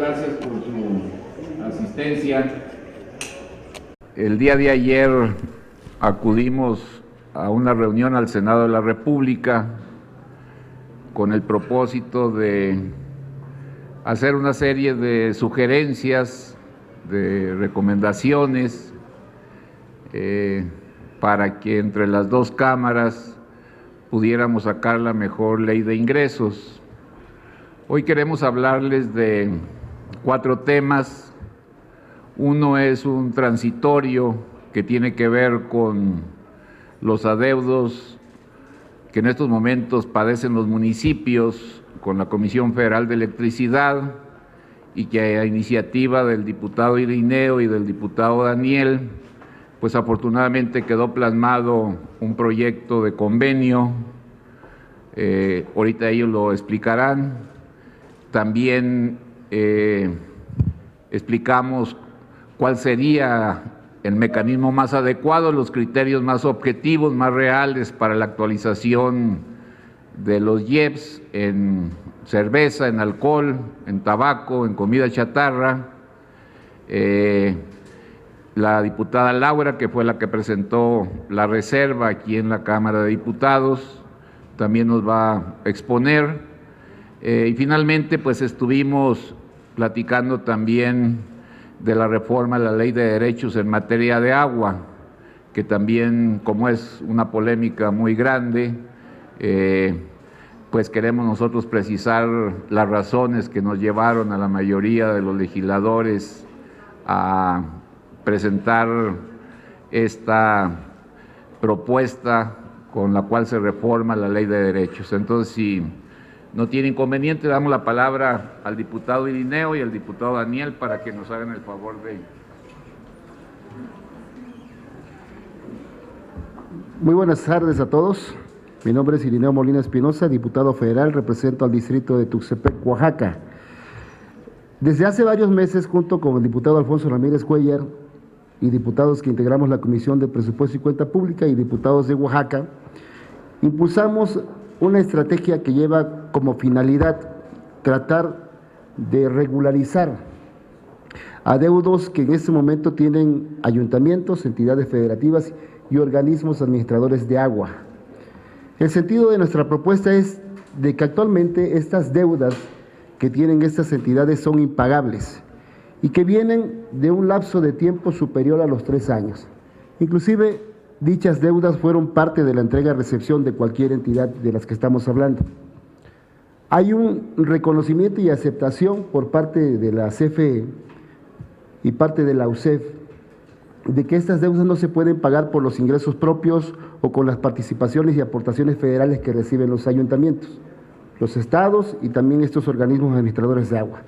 gracias por su asistencia. El día de ayer acudimos a una reunión al Senado de la República con el propósito de hacer una serie de sugerencias, de recomendaciones para que entre las dos cámaras pudiéramos sacar la mejor ley de ingresos. Hoy queremos hablarles de 4 temas. Uno es un transitorio que tiene que ver con los adeudos que en estos momentos padecen los municipios con la Comisión Federal de Electricidad y que a iniciativa del diputado Irineo y del diputado Daniel, pues afortunadamente quedó plasmado un proyecto de convenio, ahorita ellos lo explicarán. También explicamos cuál sería el mecanismo más adecuado, los criterios más objetivos, más reales para la actualización de los IEPS en cerveza, en alcohol, en tabaco, en comida chatarra. La diputada Laura, que fue la que presentó la reserva aquí en la Cámara de Diputados, también nos va a exponer. Y finalmente, pues estuvimos platicando también de la reforma a la Ley de Derechos en materia de agua, que también, como es una polémica muy grande, pues queremos nosotros precisar las razones que nos llevaron a la mayoría de los legisladores a presentar esta propuesta con la cual se reforma la Ley de Derechos. Entonces, si no tiene inconveniente, damos la palabra al diputado Irineo y al diputado Daniel para que nos hagan el favor de... Muy buenas tardes a todos. Mi nombre es Irineo Molina Espinosa, diputado federal, represento al distrito de Tuxtepec, Oaxaca. Desde hace varios meses, junto con el diputado Alfonso Ramírez Cuellar y diputados que integramos la Comisión de Presupuesto y Cuenta Pública y diputados de Oaxaca, impulsamos una estrategia que lleva como finalidad tratar de regularizar adeudos que en este momento tienen ayuntamientos, entidades federativas y organismos administradores de agua. El sentido de nuestra propuesta es de que actualmente estas deudas que tienen estas entidades son impagables y que vienen de un lapso de tiempo superior a los 3 años. Inclusive, dichas deudas fueron parte de la entrega-recepción de cualquier entidad de las que estamos hablando. Hay un reconocimiento y aceptación por parte de la CFE y parte de la UCEF de que estas deudas no se pueden pagar por los ingresos propios o con las participaciones y aportaciones federales que reciben los ayuntamientos, los estados y también estos organismos administradores de agua.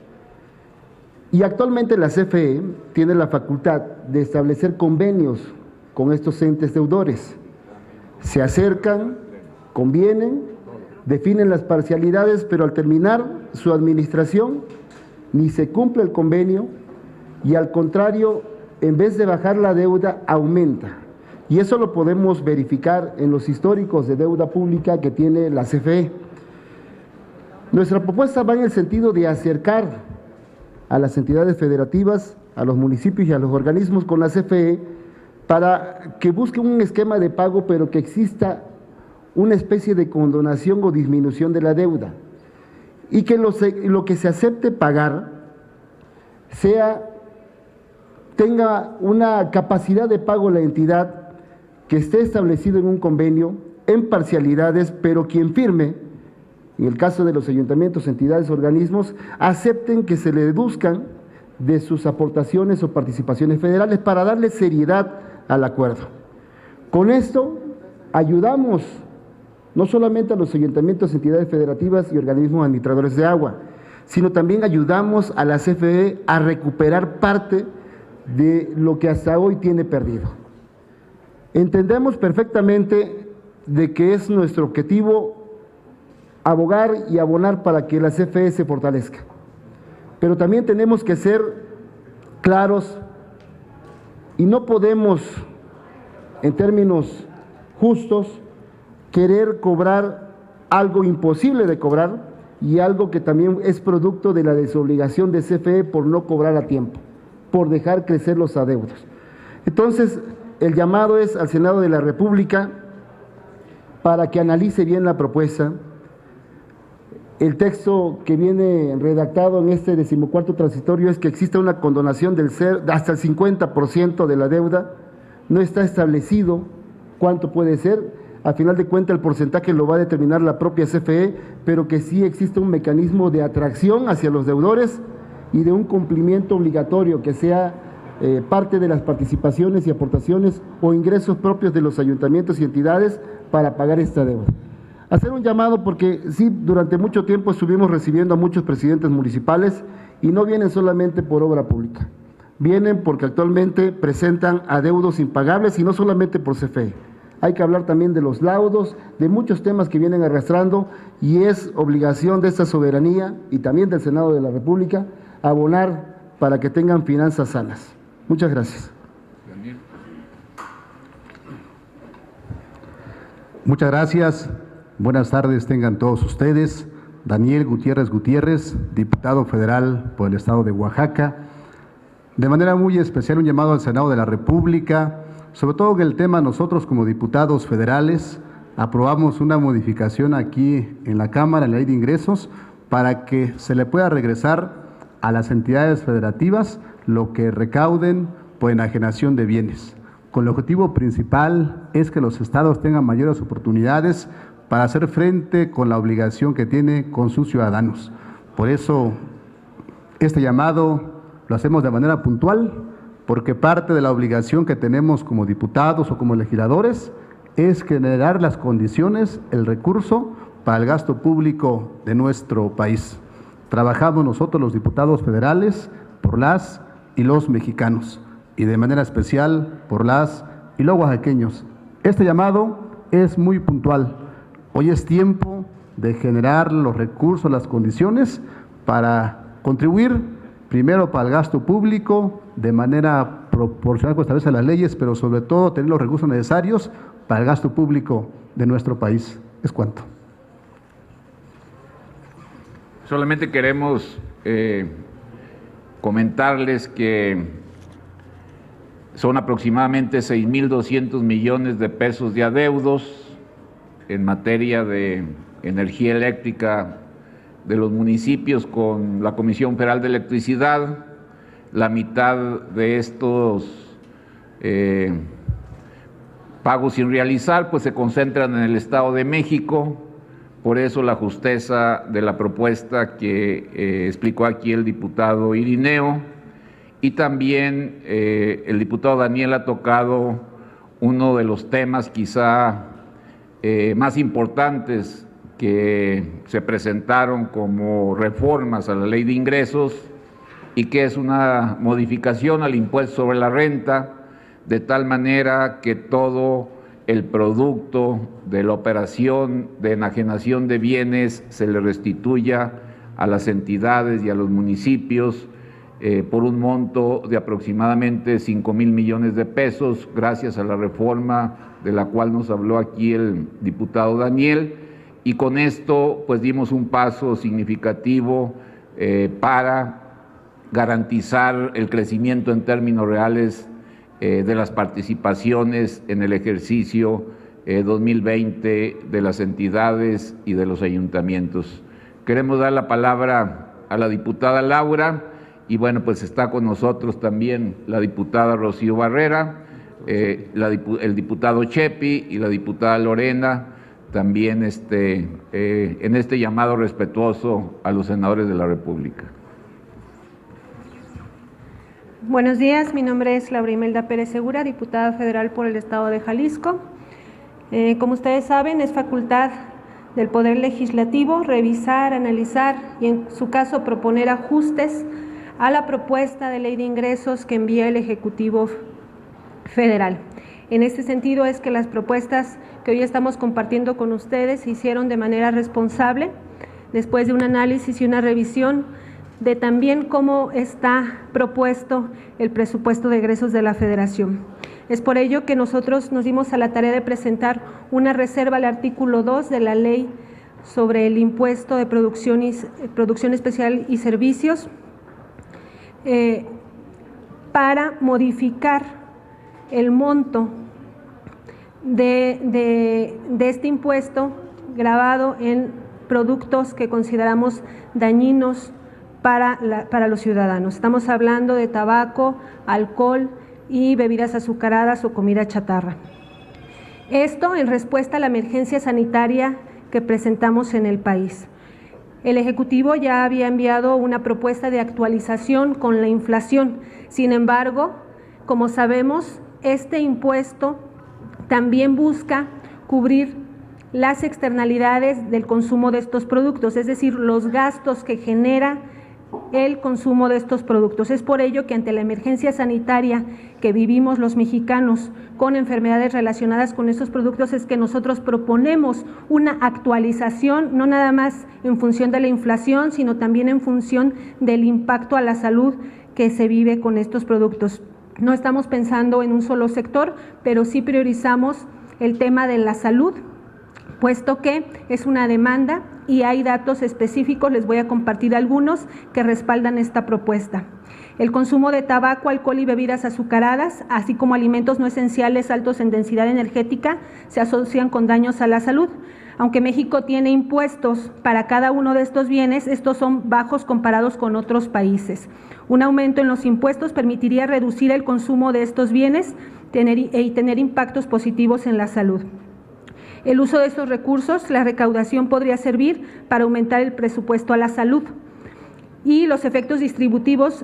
Y actualmente la CFE tiene la facultad de establecer convenios con estos entes deudores. Se acercan, convienen, definen las parcialidades, pero al terminar su administración ni se cumple el convenio y al contrario, en vez de bajar la deuda, aumenta. Y eso lo podemos verificar en los históricos de deuda pública que tiene la CFE. Nuestra propuesta va en el sentido de acercar a las entidades federativas, a los municipios y a los organismos con la CFE para que busquen un esquema de pago, pero que exista una especie de condonación o disminución de la deuda y que lo que se acepte pagar tenga una capacidad de pago la entidad que esté establecido en un convenio en parcialidades, pero quien firme, en el caso de los ayuntamientos, entidades, organismos, acepten que se le deduzcan de sus aportaciones o participaciones federales para darle seriedad al acuerdo. Con esto ayudamos no solamente a los ayuntamientos, entidades federativas y organismos administradores de agua, sino también ayudamos a la CFE a recuperar parte de lo que hasta hoy tiene perdido. Entendemos perfectamente de que es nuestro objetivo abogar y abonar para que la CFE se fortalezca, pero también tenemos que ser claros y no podemos, en términos justos, querer cobrar algo imposible de cobrar y algo que también es producto de la desobligación de CFE por no cobrar a tiempo, por dejar crecer los adeudos. Entonces, el llamado es al Senado de la República para que analice bien la propuesta. El texto que viene redactado en este 14º transitorio es que existe una condonación hasta el 50% de la deuda. No está establecido cuánto puede ser. Al final de cuentas, el porcentaje lo va a determinar la propia CFE, pero que sí existe un mecanismo de atracción hacia los deudores y de un cumplimiento obligatorio que sea parte de las participaciones y aportaciones o ingresos propios de los ayuntamientos y entidades para pagar esta deuda. Hacer un llamado porque sí, durante mucho tiempo estuvimos recibiendo a muchos presidentes municipales y no vienen solamente por obra pública, vienen porque actualmente presentan adeudos impagables y no solamente por CFE. Hay que hablar también de los laudos, de muchos temas que vienen arrastrando y es obligación de esta soberanía y también del Senado de la República abonar para que tengan finanzas sanas. Muchas gracias. Muchas gracias. Buenas tardes tengan todos ustedes. Daniel Gutiérrez Gutiérrez, diputado federal por el estado de Oaxaca. De manera muy especial un llamado al Senado de la República, sobre todo en el tema nosotros como diputados federales aprobamos una modificación aquí en la Cámara, en la Ley de Ingresos, para que se le pueda regresar a las entidades federativas lo que recauden por enajenación de bienes. Con el objetivo principal es que los estados tengan mayores oportunidades para hacer frente con la obligación que tiene con sus ciudadanos. Por eso, este llamado lo hacemos de manera puntual, porque parte de la obligación que tenemos como diputados o como legisladores es generar las condiciones, el recurso para el gasto público de nuestro país. Trabajamos nosotros los diputados federales por las y los mexicanos y de manera especial por las y los oaxaqueños. Este llamado es muy puntual. Hoy es tiempo de generar los recursos, las condiciones para contribuir primero para el gasto público de manera proporcional que establecen las leyes, pero sobre todo tener los recursos necesarios para el gasto público de nuestro país. Es cuanto. Solamente queremos comentarles que son aproximadamente 6.200 millones de pesos de adeudos en materia de energía eléctrica de los municipios con la Comisión Federal de Electricidad. La mitad de estos pagos sin realizar pues se concentran en el Estado de México. Por eso la justeza de la propuesta que explicó aquí el diputado Irineo, y también el diputado Daniel ha tocado uno de los temas quizá más importantes que se presentaron como reformas a la Ley de Ingresos y que es una modificación al impuesto sobre la renta, de tal manera que todo el producto de la operación de enajenación de bienes se le restituya a las entidades y a los municipios por un monto de aproximadamente 5,000 millones de pesos, gracias a la reforma de la cual nos habló aquí el diputado Daniel, y con esto pues dimos un paso significativo para garantizar el crecimiento en términos reales de las participaciones en el ejercicio 2020 de las entidades y de los ayuntamientos. Queremos dar la palabra a la diputada Laura y bueno, pues está con nosotros también la diputada Rocío Barrera, el diputado Chepi y la diputada Lorena, también en este llamado respetuoso a los senadores de la República. Buenos días, mi nombre es Laura Imelda Pérez Segura, diputada federal por el Estado de Jalisco. Como ustedes saben, es facultad del Poder Legislativo revisar, analizar y en su caso proponer ajustes a la propuesta de ley de ingresos que envía el Ejecutivo Federal. En este sentido es que las propuestas que hoy estamos compartiendo con ustedes se hicieron de manera responsable, después de un análisis y una revisión de también cómo está propuesto el presupuesto de egresos de la Federación. Es por ello que nosotros nos dimos a la tarea de presentar una reserva al artículo 2 de la Ley sobre el impuesto de producción especial y servicios para modificar el monto de este impuesto grabado en productos que consideramos dañinos para los ciudadanos. Estamos hablando de tabaco, alcohol y bebidas azucaradas o comida chatarra. Esto en respuesta a la emergencia sanitaria que presentamos en el país. El Ejecutivo ya había enviado una propuesta de actualización con la inflación. Sin embargo, como sabemos, este impuesto también busca cubrir las externalidades del consumo de estos productos, es decir, los gastos que genera el consumo de estos productos. Es por ello que ante la emergencia sanitaria que vivimos los mexicanos con enfermedades relacionadas con estos productos es que nosotros proponemos una actualización, no nada más en función de la inflación, sino también en función del impacto a la salud que se vive con estos productos. No estamos pensando en un solo sector, pero sí priorizamos el tema de la salud, puesto que es una demanda y hay datos específicos, les voy a compartir algunos que respaldan esta propuesta. El consumo de tabaco, alcohol y bebidas azucaradas, así como alimentos no esenciales altos en densidad energética, se asocian con daños a la salud. Aunque México tiene impuestos para cada uno de estos bienes, estos son bajos comparados con otros países. Un aumento en los impuestos permitiría reducir el consumo de estos bienes y tener impactos positivos en la salud. El uso de estos recursos, la recaudación podría servir para aumentar el presupuesto a la salud. Y los efectos distributivos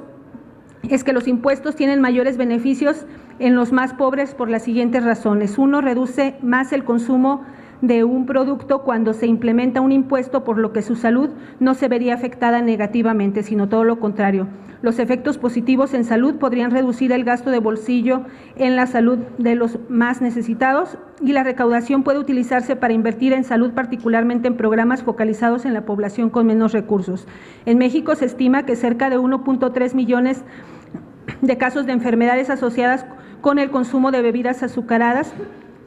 es que los impuestos tienen mayores beneficios en los más pobres por las siguientes razones. Uno, reduce más el consumo de un producto cuando se implementa un impuesto, por lo que su salud no se vería afectada negativamente, sino todo lo contrario. Los efectos positivos en salud podrían reducir el gasto de bolsillo en la salud de los más necesitados y la recaudación puede utilizarse para invertir en salud, particularmente en programas focalizados en la población con menos recursos. En México se estima que cerca de 1.3 millones de casos de enfermedades asociadas con el consumo de bebidas azucaradas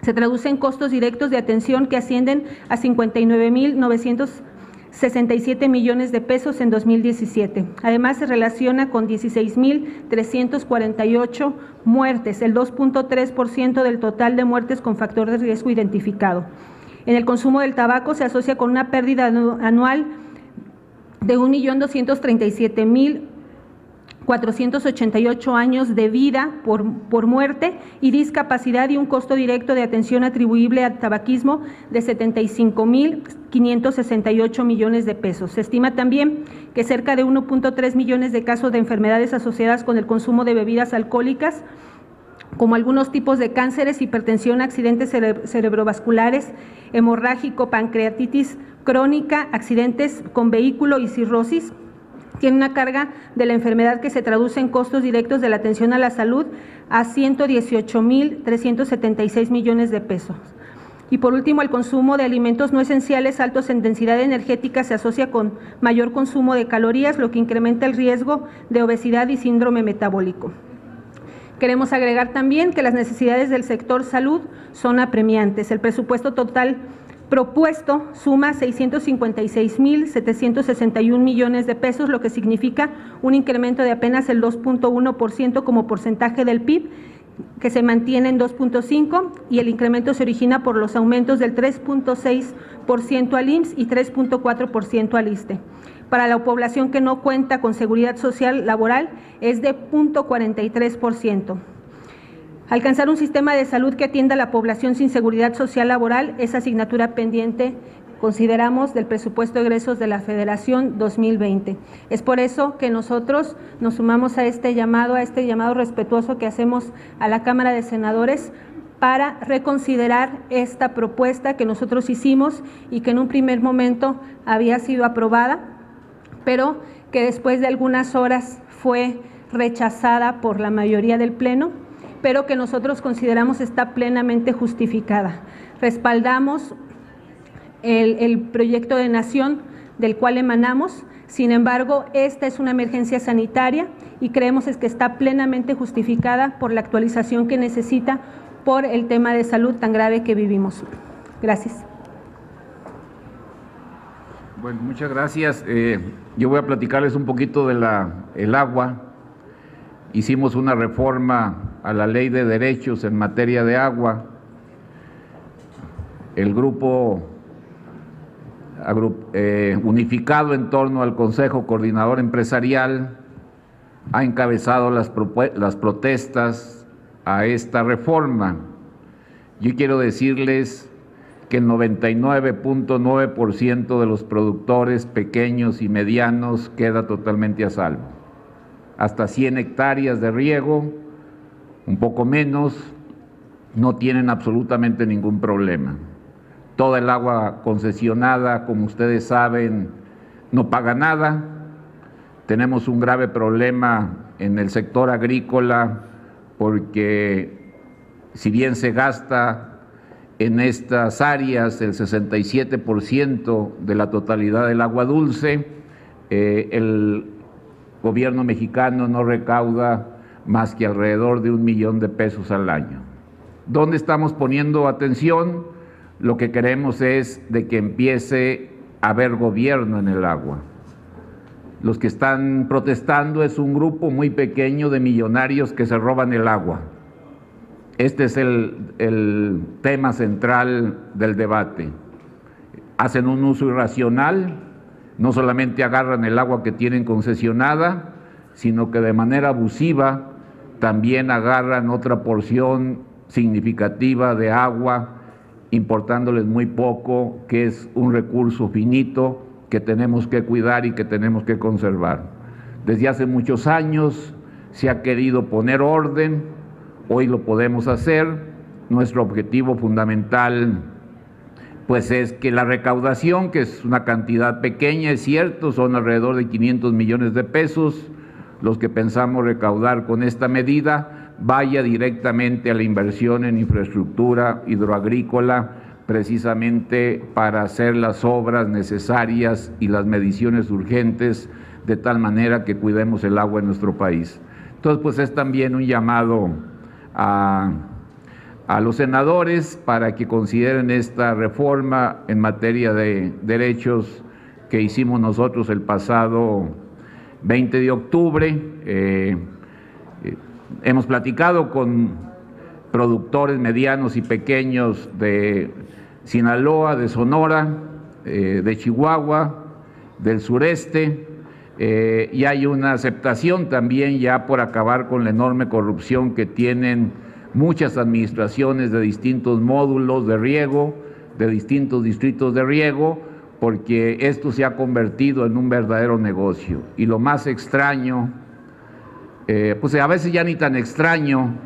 se traduce en costos directos de atención que ascienden a 59.967 millones de pesos en 2017. Además, se relaciona con 16.348 muertes, el 2.3% del total de muertes con factor de riesgo identificado. En el consumo del tabaco se asocia con una pérdida anual de 1.237.488 años de vida por muerte y discapacidad y un costo directo de atención atribuible al tabaquismo de 75.568 millones de pesos. Se estima también que cerca de 1.3 millones de casos de enfermedades asociadas con el consumo de bebidas alcohólicas, como algunos tipos de cánceres, hipertensión, accidentes cerebrovasculares, hemorrágico, pancreatitis crónica, accidentes con vehículo y cirrosis, tiene una carga de la enfermedad que se traduce en costos directos de la atención a la salud a 118.376 millones de pesos. Y por último, el consumo de alimentos no esenciales altos en densidad energética se asocia con mayor consumo de calorías, lo que incrementa el riesgo de obesidad y síndrome metabólico. Queremos agregar también que las necesidades del sector salud son apremiantes. El presupuesto total propuesto suma 656.761 millones de pesos, lo que significa un incremento de apenas el 2.1% como porcentaje del PIB, que se mantiene en 2.5%, y el incremento se origina por los aumentos del 3.6% al IMSS y 3.4% al ISSSTE. Para la población que no cuenta con seguridad social laboral es de 0.43%. Alcanzar un sistema de salud que atienda a la población sin seguridad social laboral es asignatura pendiente, consideramos, del presupuesto de egresos de la Federación 2020. Es por eso que nosotros nos sumamos a este llamado respetuoso que hacemos a la Cámara de Senadores para reconsiderar esta propuesta que nosotros hicimos y que en un primer momento había sido aprobada, pero que después de algunas horas fue rechazada por la mayoría del Pleno, pero que nosotros consideramos está plenamente justificada. Respaldamos el proyecto de nación del cual emanamos, sin embargo, esta es una emergencia sanitaria y creemos es que está plenamente justificada por la actualización que necesita por el tema de salud tan grave que vivimos. Gracias. Bueno, muchas gracias. Yo voy a platicarles un poquito de el agua. Hicimos una reforma a la Ley de Derechos en materia de agua. El grupo unificado en torno al Consejo Coordinador Empresarial ha encabezado las protestas a esta reforma. Yo quiero decirles que el 99.9% de los productores pequeños y medianos queda totalmente a salvo. Hasta 100 hectáreas de riego, un poco menos, no tienen absolutamente ningún problema. Toda el agua concesionada, como ustedes saben, no paga nada. Tenemos un grave problema en el sector agrícola porque si bien se gasta en estas áreas el 67% de la totalidad del agua dulce, el gobierno mexicano no recauda más que alrededor de $1 millón al año. ¿Dónde estamos poniendo atención? Lo que queremos es de que empiece a haber gobierno en el agua. Los que están protestando es un grupo muy pequeño de millonarios que se roban el agua. Este es el tema central del debate. Hacen un uso irracional, no solamente agarran el agua que tienen concesionada, sino que de manera abusiva también agarran otra porción significativa de agua, importándoles muy poco, que es un recurso finito que tenemos que cuidar y que tenemos que conservar. Desde hace muchos años se ha querido poner orden. Hoy lo podemos hacer. Nuestro objetivo fundamental pues es que la recaudación, que es una cantidad pequeña, es cierto, son alrededor de 500 millones de pesos, los que pensamos recaudar con esta medida, vaya directamente a la inversión en infraestructura hidroagrícola, precisamente para hacer las obras necesarias y las mediciones urgentes, de tal manera que cuidemos el agua en nuestro país. Entonces, pues es también un llamado a los senadores para que consideren esta reforma en materia de derechos que hicimos nosotros el pasado 20 de octubre. Hemos platicado con productores medianos y pequeños de Sinaloa, de Sonora, de Chihuahua, del sureste, y hay una aceptación también ya por acabar con la enorme corrupción que tienen muchas administraciones de distintos módulos de riego, de distintos distritos de riego, porque esto se ha convertido en un verdadero negocio. Y lo más extraño, pues a veces ya ni tan extraño,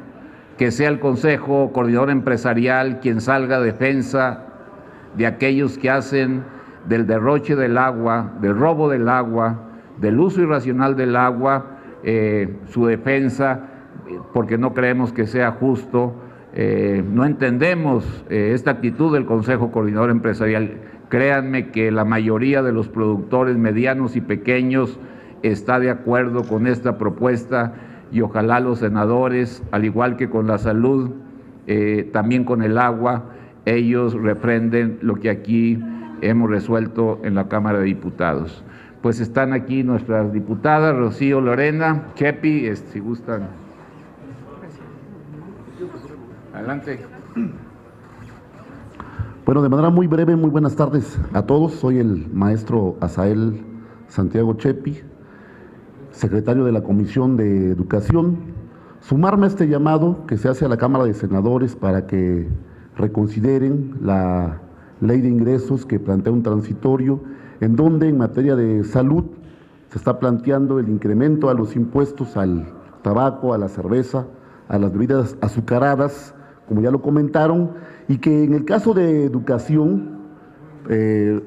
que sea el Consejo Coordinador Empresarial quien salga a defensa de aquellos que hacen del derroche del agua, del robo del agua, del uso irracional del agua, su defensa, porque no creemos que sea justo. No entendemos esta actitud del Consejo Coordinador Empresarial. Créanme que la mayoría de los productores medianos y pequeños está de acuerdo con esta propuesta y ojalá los senadores, al igual que con la salud, también con el agua, ellos refrenden lo que aquí hemos resuelto en la Cámara de Diputados. Pues están aquí nuestras diputadas, Rocío, Lorena, Chepi, si gustan. Adelante. Bueno, de manera muy breve, muy buenas tardes a todos. Soy el maestro Asael Santiago Chepi, secretario de la Comisión de Educación. Sumarme a este llamado que se hace a la Cámara de Senadores para que reconsideren la ley de ingresos que plantea un transitorio, en donde en materia de salud se está planteando el incremento a los impuestos al tabaco, a la cerveza, a las bebidas azucaradas, como ya lo comentaron, y que en el caso de educación,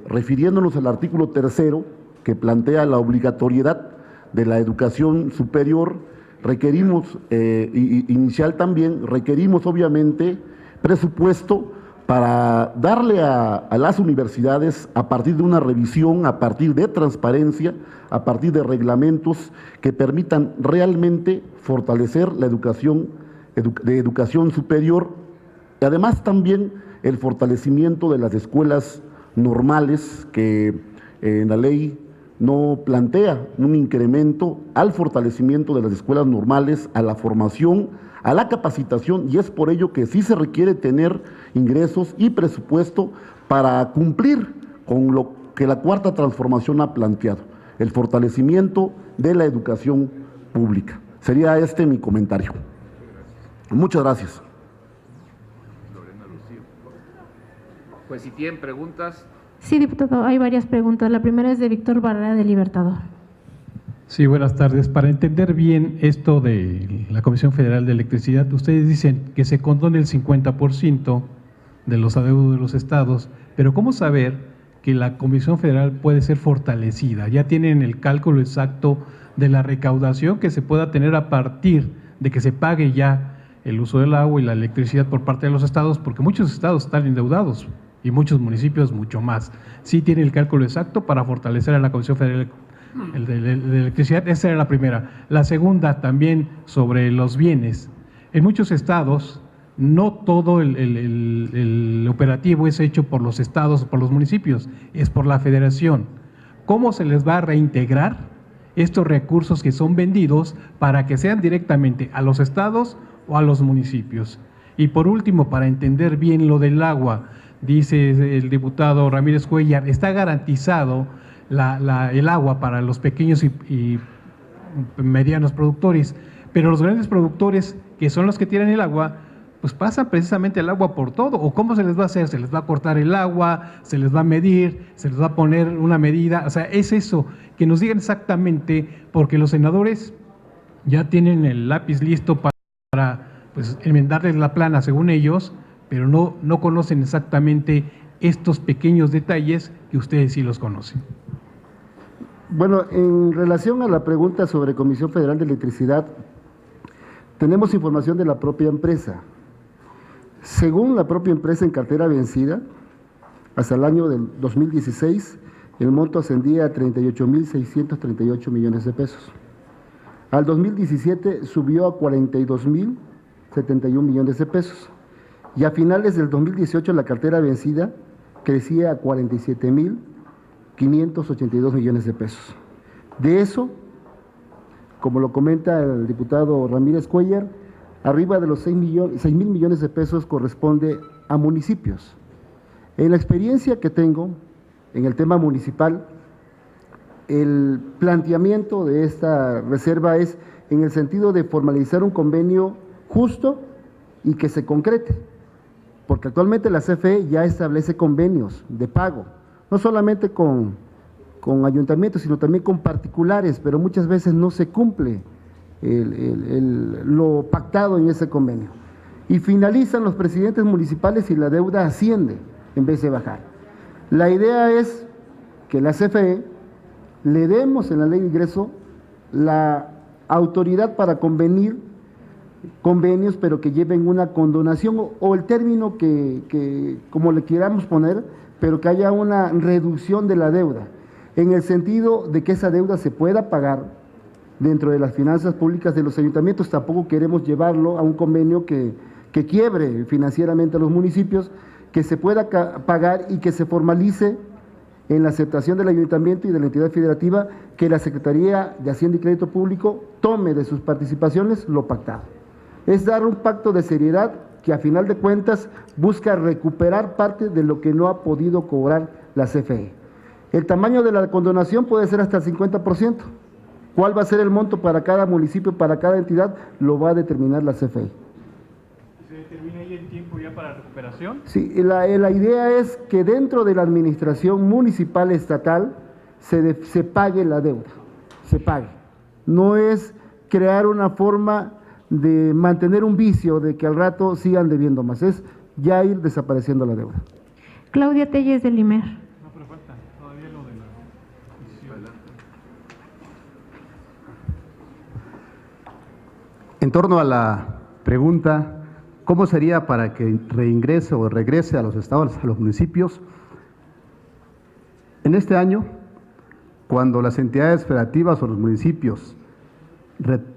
refiriéndonos al artículo 3º, que plantea la obligatoriedad de la educación superior, requerimos, inicial también, requerimos obviamente presupuesto para darle a las universidades, a partir de una revisión, a partir de transparencia, a partir de reglamentos que permitan realmente fortalecer la educación de educación superior, y además también el fortalecimiento de las escuelas normales que en la ley no plantea un incremento al fortalecimiento de las escuelas normales, a la formación, a la capacitación, y es por ello que sí se requiere tener ingresos y presupuesto para cumplir con lo que la Cuarta Transformación ha planteado, el fortalecimiento de la educación pública. Sería este mi comentario. Muchas gracias. Pues si tienen preguntas. Sí, diputado, hay varias preguntas. La primera es de Víctor Barrera, de Libertador. Sí, buenas tardes. Para entender bien esto de la Comisión Federal de Electricidad, ustedes dicen que se condone el 50% de los adeudos de los estados, pero ¿cómo saber que la Comisión Federal puede ser fortalecida? ¿Ya tienen el cálculo exacto de la recaudación que se pueda tener a partir de que se pague ya el uso del agua y la electricidad por parte de los estados? Porque muchos estados están endeudados y muchos municipios mucho más. ¿Sí tiene el cálculo exacto para fortalecer a la Comisión Federal de Electricidad? Esa era la primera. La segunda, también sobre los bienes. En muchos estados, no todo el operativo es hecho por los estados o por los municipios, es por la federación. ¿Cómo se les va a reintegrar estos recursos que son vendidos para que sean directamente a los estados o a los municipios? Y por último, para entender bien lo del agua, dice el diputado Ramírez Cuellar, está garantizado el agua para los pequeños y medianos productores, pero los grandes productores, que son los que tienen el agua, pues pasan precisamente el agua por todo. ¿O cómo se les va a hacer? ¿Se les va a cortar el agua? ¿Se les va a medir? ¿Se les va a poner una medida? O sea, es eso, que nos digan exactamente, porque los senadores ya tienen el lápiz listo para pues, enmendarles la plana según ellos, pero no conocen exactamente estos pequeños detalles que ustedes sí los conocen. Bueno, en relación a la pregunta sobre Comisión Federal de Electricidad, tenemos información de la propia empresa. Según la propia empresa en cartera vencida, hasta el año del 2016, el monto ascendía a 38.638 millones de pesos. Al 2017 subió a 42.071 millones de pesos. Y a finales del 2018 la cartera vencida crecía a 47.582 millones de pesos. De eso, como lo comenta el diputado Ramírez Cuellar, arriba de los 6.000 millones de pesos corresponde a municipios. En la experiencia que tengo en el tema municipal, el planteamiento de esta reserva es en el sentido de formalizar un convenio justo y que se concrete, porque actualmente la CFE ya establece convenios de pago, no solamente con ayuntamientos, sino también con particulares, pero muchas veces no se cumple lo pactado en ese convenio. Y finalizan los presidentes municipales y la deuda asciende en vez de bajar. La idea es que la CFE le demos en la ley de ingreso la autoridad para convenir convenios, pero que lleven una condonación o el término que como le queramos poner, pero que haya una reducción de la deuda, en el sentido de que esa deuda se pueda pagar dentro de las finanzas públicas de los ayuntamientos. Tampoco queremos llevarlo a un convenio que quiebre financieramente a los municipios, que se pueda pagar y que se formalice en la aceptación del ayuntamiento y de la entidad federativa, que la Secretaría de Hacienda y Crédito Público tome de sus participaciones lo pactado. Es dar un pacto de seriedad que a final de cuentas busca recuperar parte de lo que no ha podido cobrar la CFE. El tamaño de la condonación puede ser hasta el 50%. ¿Cuál va a ser el monto para cada municipio, para cada entidad? Lo va a determinar la CFE. ¿Se determina ahí el tiempo ya para la recuperación? Sí, la idea es que dentro de la administración municipal estatal se pague la deuda, se pague. No es crear una forma de mantener un vicio de que al rato sigan debiendo más, es ya ir desapareciendo la deuda. Claudia Telles, del IMER. No, pero falta todavía lo de la decisión. En torno a la pregunta, ¿cómo sería para que reingrese o regrese a los estados, a los municipios? En este año, cuando las entidades federativas o los municipios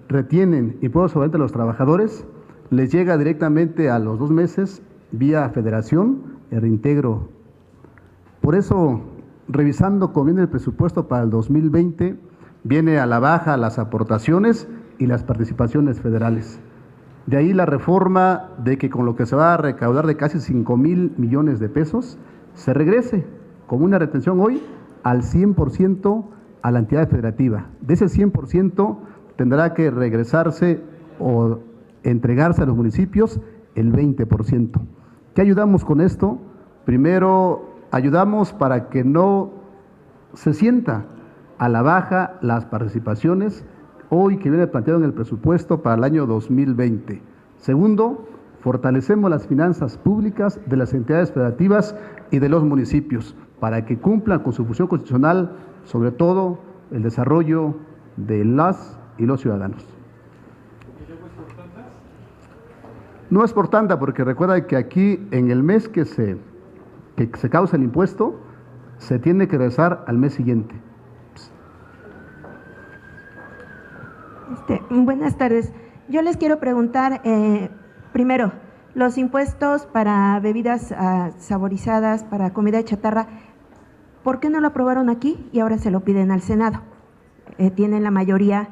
retienen impuestos sobre los trabajadores, les llega directamente a los 2 meses vía federación el reintegro. Por eso revisando como viene el presupuesto para el 2020, viene a la baja las aportaciones y las participaciones federales. De ahí la reforma de que con lo que se va a recaudar de casi 5,000 millones de pesos, se regrese como una retención hoy al 100% a la entidad federativa. De ese 100% tendrá que regresarse o entregarse a los municipios el 20%. ¿Qué ayudamos con esto? Primero, ayudamos para que no se sienta a la baja las participaciones hoy que viene planteado en el presupuesto para el año 2020. Segundo, fortalecemos las finanzas públicas de las entidades federativas y de los municipios para que cumplan con su función constitucional, sobre todo el desarrollo de las y los ciudadanos. No es por tanta, porque recuerda que aquí en el mes que se causa el impuesto, se tiene que regresar al mes siguiente. Buenas tardes. Yo les quiero preguntar, primero, los impuestos para bebidas saborizadas, para comida chatarra, ¿por qué no lo aprobaron aquí y ahora se lo piden al Senado? Tienen la mayoría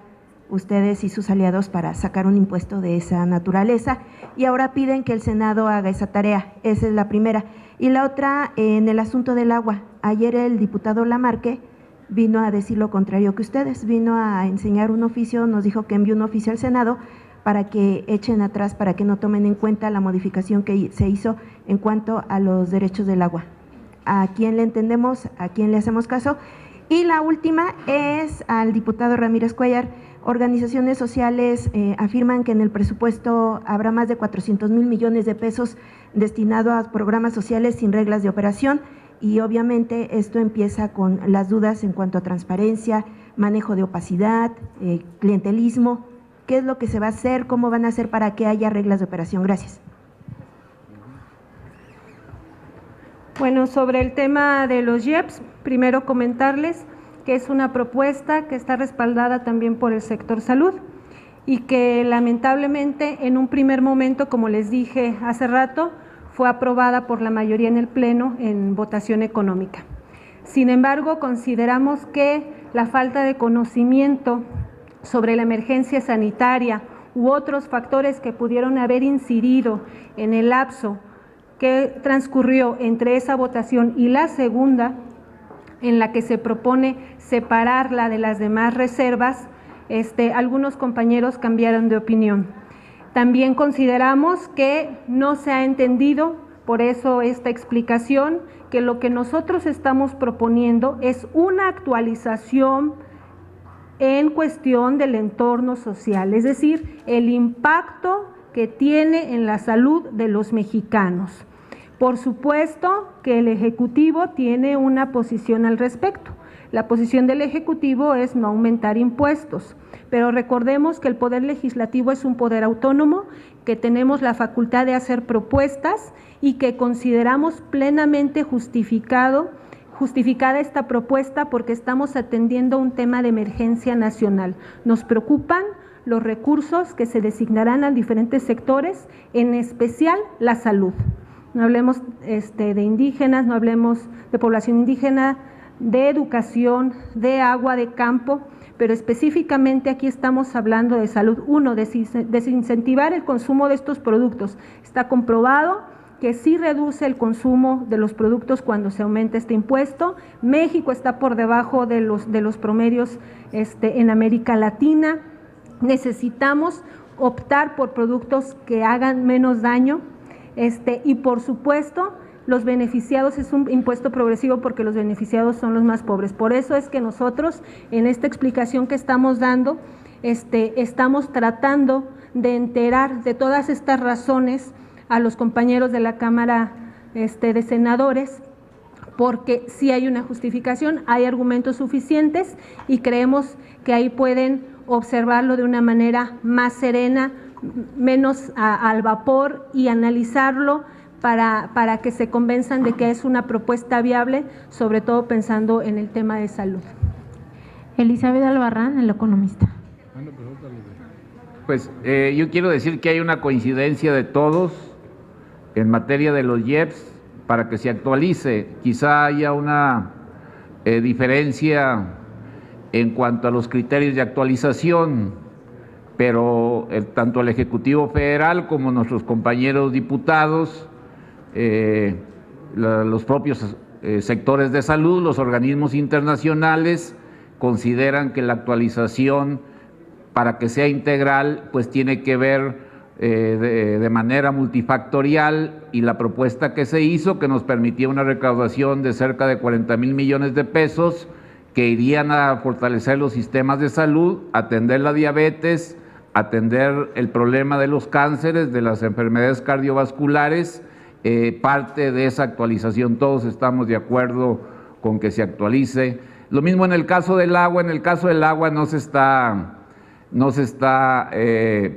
ustedes y sus aliados para sacar un impuesto de esa naturaleza y ahora piden que el Senado haga esa tarea. Esa es la primera. Y la otra, en el asunto del agua. Ayer el diputado Lamarque vino a decir lo contrario que ustedes, vino a enseñar un oficio, nos dijo que envió un oficio al Senado para que echen atrás, para que no tomen en cuenta la modificación que se hizo en cuanto a los derechos del agua. ¿A quién le entendemos? ¿A quién le hacemos caso? Y la última es al diputado Ramírez Cuellar. Organizaciones sociales afirman que en el presupuesto habrá más de 400,000 millones de pesos destinado a programas sociales sin reglas de operación y obviamente esto empieza con las dudas en cuanto a transparencia, manejo de opacidad, clientelismo. ¿Qué es lo que se va a hacer? ¿Cómo van a hacer para que haya reglas de operación? Gracias. Bueno, sobre el tema de los IEPS, primero comentarles que es una propuesta que está respaldada también por el sector salud y que lamentablemente en un primer momento, como les dije hace rato, fue aprobada por la mayoría en el Pleno en votación económica. Sin embargo, consideramos que la falta de conocimiento sobre la emergencia sanitaria u otros factores que pudieron haber incidido en el lapso que transcurrió entre esa votación y la segunda, en la que se propone separarla de las demás reservas, algunos compañeros cambiaron de opinión. También consideramos que no se ha entendido, por eso esta explicación, que lo que nosotros estamos proponiendo es una actualización en cuestión del entorno social, es decir, el impacto que tiene en la salud de los mexicanos. Por supuesto que el Ejecutivo tiene una posición al respecto. La posición del Ejecutivo es no aumentar impuestos, pero recordemos que el Poder Legislativo es un poder autónomo, que tenemos la facultad de hacer propuestas y que consideramos plenamente justificada esta propuesta porque estamos atendiendo un tema de emergencia nacional. Nos preocupan los recursos que se designarán a diferentes sectores, en especial la salud. No hablemos de indígenas, no hablemos de población indígena, de educación, de agua, de campo, pero específicamente aquí estamos hablando de salud. Uno, desincentivar el consumo de estos productos. Está comprobado que sí reduce el consumo de los productos cuando se aumenta este impuesto. México está por debajo de los promedios en América Latina. Necesitamos optar por productos que hagan menos daño. Y por supuesto, los beneficiados es un impuesto progresivo porque los beneficiados son los más pobres. Por eso es que nosotros, en esta explicación que estamos dando, estamos tratando de enterar de todas estas razones a los compañeros de la Cámara de Senadores, porque sí hay una justificación, hay argumentos suficientes y creemos que ahí pueden observarlo de una manera más serena, menos al vapor y analizarlo para que se convenzan de que es una propuesta viable, sobre todo pensando en el tema de salud. Elizabeth Albarrán, El Economista. Pues yo quiero decir que hay una coincidencia de todos en materia de los IEPS para que se actualice. Quizá haya una diferencia en cuanto a los criterios de actualización, pero tanto el Ejecutivo Federal como nuestros compañeros diputados, los propios sectores de salud, los organismos internacionales, consideran que la actualización, para que sea integral, pues tiene que ver de manera multifactorial, y la propuesta que se hizo, que nos permitía una recaudación de cerca de 40,000 millones de pesos, que irían a fortalecer los sistemas de salud, atender la diabetes, atender el problema de los cánceres, de las enfermedades cardiovasculares, parte de esa actualización. Todos estamos de acuerdo con que se actualice. Lo mismo en el caso del agua. En el caso del agua no se está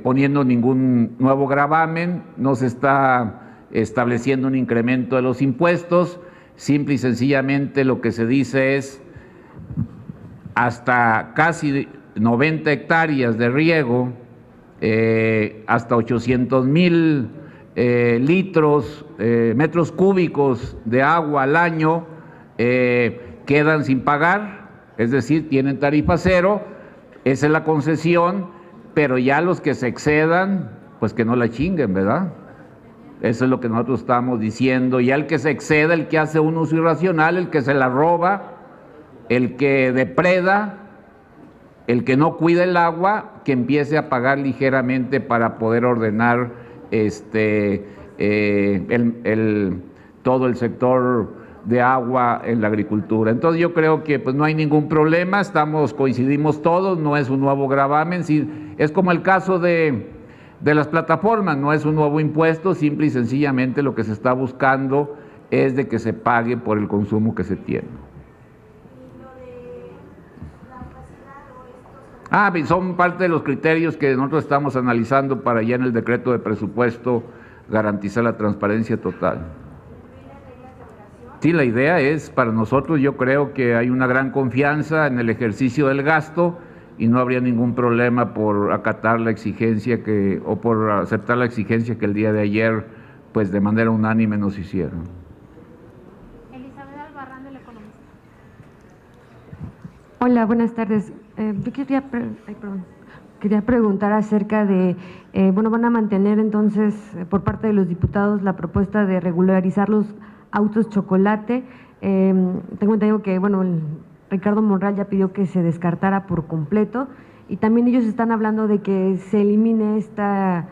poniendo ningún nuevo gravamen, no se está estableciendo un incremento de los impuestos. Simple y sencillamente lo que se dice es hasta casi 90 hectáreas de riego, hasta 800,000 metros cúbicos de agua al año quedan sin pagar, es decir, tienen tarifa cero. Esa es la concesión, pero ya los que se excedan, pues que no la chinguen, ¿verdad? Eso es lo que nosotros estamos diciendo. Ya el que se exceda, el que hace un uso irracional, el que se la roba, el que depreda, el que no cuida el agua, que empiece a pagar ligeramente para poder ordenar todo el sector de agua en la agricultura. Entonces yo creo que pues no hay ningún problema, coincidimos todos, no es un nuevo gravamen, es como el caso de las plataformas, no es un nuevo impuesto, simple y sencillamente lo que se está buscando es de que se pague por el consumo que se tiene. Son parte de los criterios que nosotros estamos analizando para ya en el decreto de presupuesto garantizar la transparencia total. Sí, la idea es, para nosotros yo creo que hay una gran confianza en el ejercicio del gasto y no habría ningún problema por acatar la exigencia o por aceptar la exigencia que el día de ayer, pues de manera unánime nos hicieron. Elizabeth Albarrán, del Economista. Hola, buenas tardes. Yo quería preguntar acerca de, van a mantener entonces por parte de los diputados la propuesta de regularizar los autos chocolate. Tengo entendido que, Ricardo Monreal ya pidió que se descartara por completo, y también ellos están hablando de que se elimine este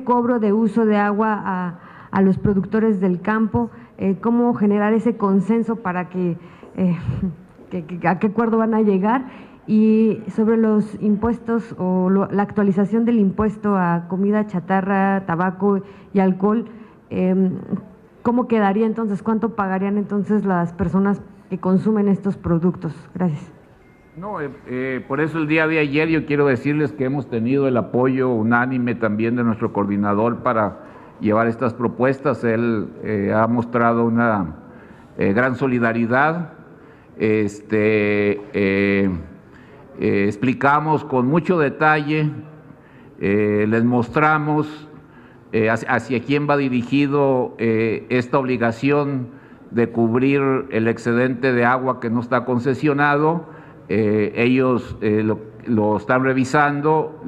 cobro de uso de agua a los productores del campo. ¿Cómo generar ese consenso para que a qué acuerdo van a llegar? Y sobre los impuestos o la actualización del impuesto a comida chatarra, tabaco y alcohol, ¿cómo quedaría entonces? ¿Cuánto pagarían entonces las personas que consumen estos productos? Gracias. No, por eso el día de ayer yo quiero decirles que hemos tenido el apoyo unánime también de nuestro coordinador para llevar estas propuestas. Él ha mostrado una gran solidaridad. Explicamos con mucho detalle, les mostramos hacia quién va dirigido esta obligación de cubrir el excedente de agua que no está concesionado. Ellos lo están revisando,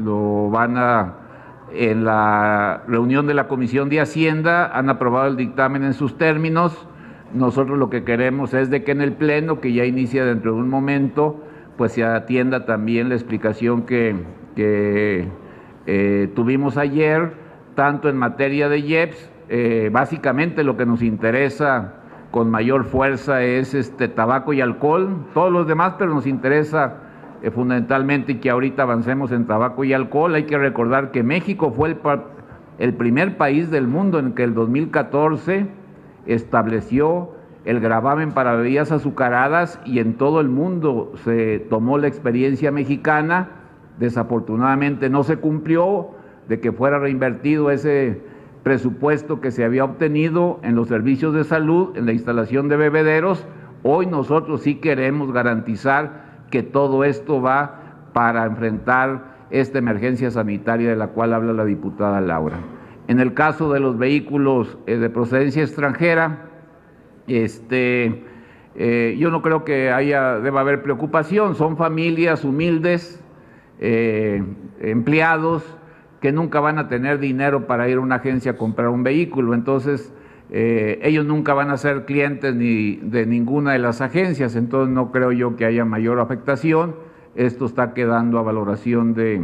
en la reunión de la Comisión de Hacienda han aprobado el dictamen en sus términos. Nosotros lo que queremos es de que en el Pleno, que ya inicia dentro de un momento, pues se atienda también la explicación que tuvimos ayer, tanto en materia de IEPS. Básicamente lo que nos interesa con mayor fuerza es tabaco y alcohol, todos los demás, pero nos interesa fundamentalmente que ahorita avancemos en tabaco y alcohol. Hay que recordar que México fue el primer país del mundo en que el 2014 estableció el gravamen para bebidas azucaradas, y en todo el mundo se tomó la experiencia mexicana. Desafortunadamente no se cumplió de que fuera reinvertido ese presupuesto que se había obtenido en los servicios de salud, en la instalación de bebederos. Hoy nosotros sí queremos garantizar que todo esto va para enfrentar esta emergencia sanitaria de la cual habla la diputada Laura. En el caso de los vehículos de procedencia extranjera, Yo no creo que deba haber preocupación, son familias humildes, empleados que nunca van a tener dinero para ir a una agencia a comprar un vehículo, entonces ellos nunca van a ser clientes ni de ninguna de las agencias, entonces no creo yo que haya mayor afectación. Esto está quedando a valoración de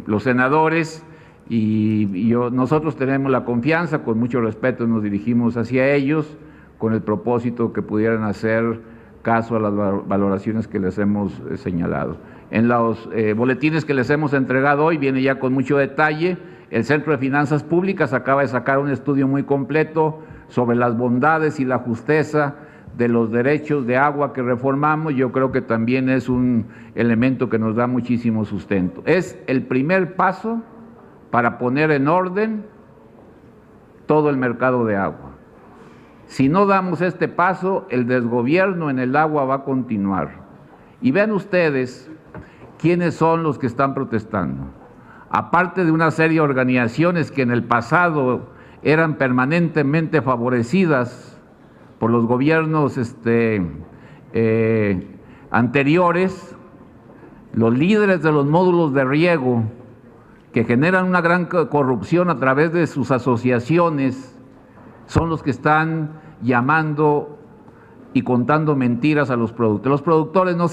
los senadores y nosotros tenemos la confianza, con mucho respeto nos dirigimos hacia ellos con el propósito que pudieran hacer caso a las valoraciones que les hemos señalado. En los boletines que les hemos entregado hoy viene ya con mucho detalle. El Centro de Finanzas Públicas acaba de sacar un estudio muy completo sobre las bondades y la justeza de los derechos de agua que reformamos. Yo creo que también es un elemento que nos da muchísimo sustento. Es el primer paso para poner en orden todo el mercado de agua. Si no damos este paso, el desgobierno en el agua va a continuar. Y vean ustedes quiénes son los que están protestando. Aparte de una serie de organizaciones que en el pasado eran permanentemente favorecidas por los gobiernos anteriores, los líderes de los módulos de riego que generan una gran corrupción a través de sus asociaciones, son los que están llamando y contando mentiras a los productores. Los productores no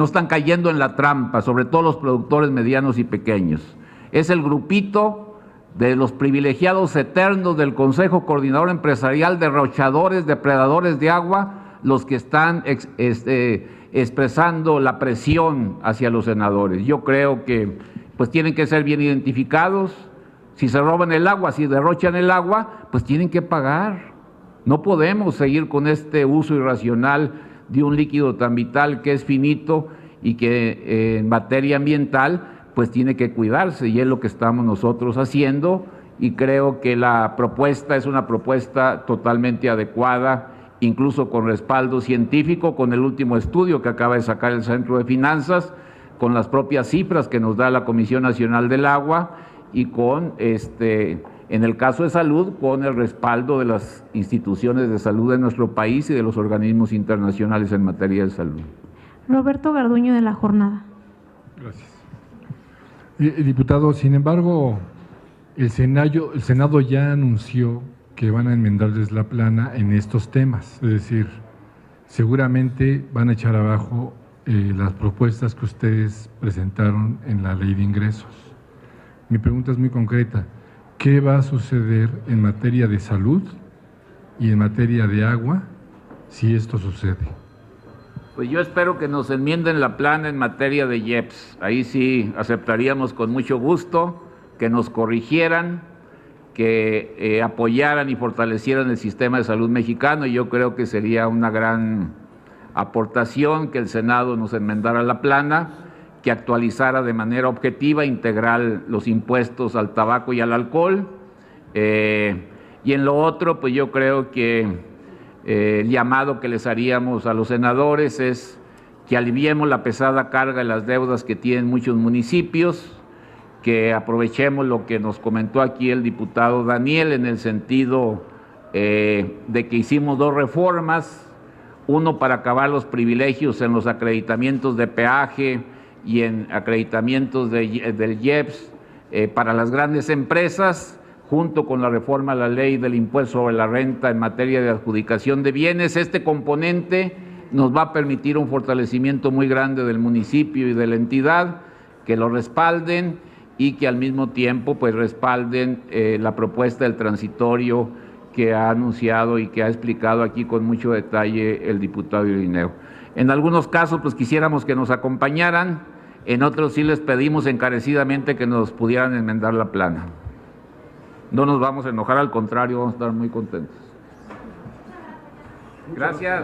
están cayendo en la trampa, sobre todo los productores medianos y pequeños. Es el grupito de los privilegiados eternos del Consejo Coordinador Empresarial, derrochadores, depredadores de agua, los que están expresando la presión hacia los senadores. Yo creo que pues tienen que ser bien identificados. Si se roban el agua, si derrochan el agua, pues tienen que pagar. No podemos seguir con este uso irracional de un líquido tan vital que es finito y que en materia ambiental pues tiene que cuidarse, y es lo que estamos nosotros haciendo, y creo que la propuesta es una propuesta totalmente adecuada, incluso con respaldo científico, con el último estudio que acaba de sacar el Centro de Finanzas, con las propias cifras que nos da la Comisión Nacional del Agua, y con, en el caso de salud, con el respaldo de las instituciones de salud de nuestro país y de los organismos internacionales en materia de salud. Roberto Garduño, de La Jornada. Gracias. Diputado, sin embargo, el Senado ya anunció que van a enmendarles la plana en estos temas, es decir, seguramente van a echar abajo las propuestas que ustedes presentaron en la Ley de Ingresos. Mi pregunta es muy concreta: ¿qué va a suceder en materia de salud y en materia de agua si esto sucede? Pues yo espero que nos enmienden la plana en materia de IEPS. Ahí sí aceptaríamos con mucho gusto que nos corrigieran, que apoyaran y fortalecieran el sistema de salud mexicano, y yo creo que sería una gran aportación que el Senado nos enmendara la plana, que actualizara de manera objetiva, integral, los impuestos al tabaco y al alcohol. Y en lo otro, pues yo creo que el llamado que les haríamos a los senadores es que aliviemos la pesada carga de las deudas que tienen muchos municipios, que aprovechemos lo que nos comentó aquí el diputado Daniel, en el sentido de que hicimos dos reformas, uno para acabar los privilegios en los acreditamientos de peaje y en acreditamientos del IEPS para las grandes empresas, junto con la reforma a la ley del impuesto sobre la renta en materia de adjudicación de bienes. Este componente nos va a permitir un fortalecimiento muy grande del municipio y de la entidad, que lo respalden y que al mismo tiempo pues respalden la propuesta del transitorio que ha anunciado y que ha explicado aquí con mucho detalle el diputado Irineo. En algunos casos pues quisiéramos que nos acompañaran, en otros sí les pedimos encarecidamente que nos pudieran enmendar la plana. No nos vamos a enojar, al contrario, vamos a estar muy contentos. Gracias.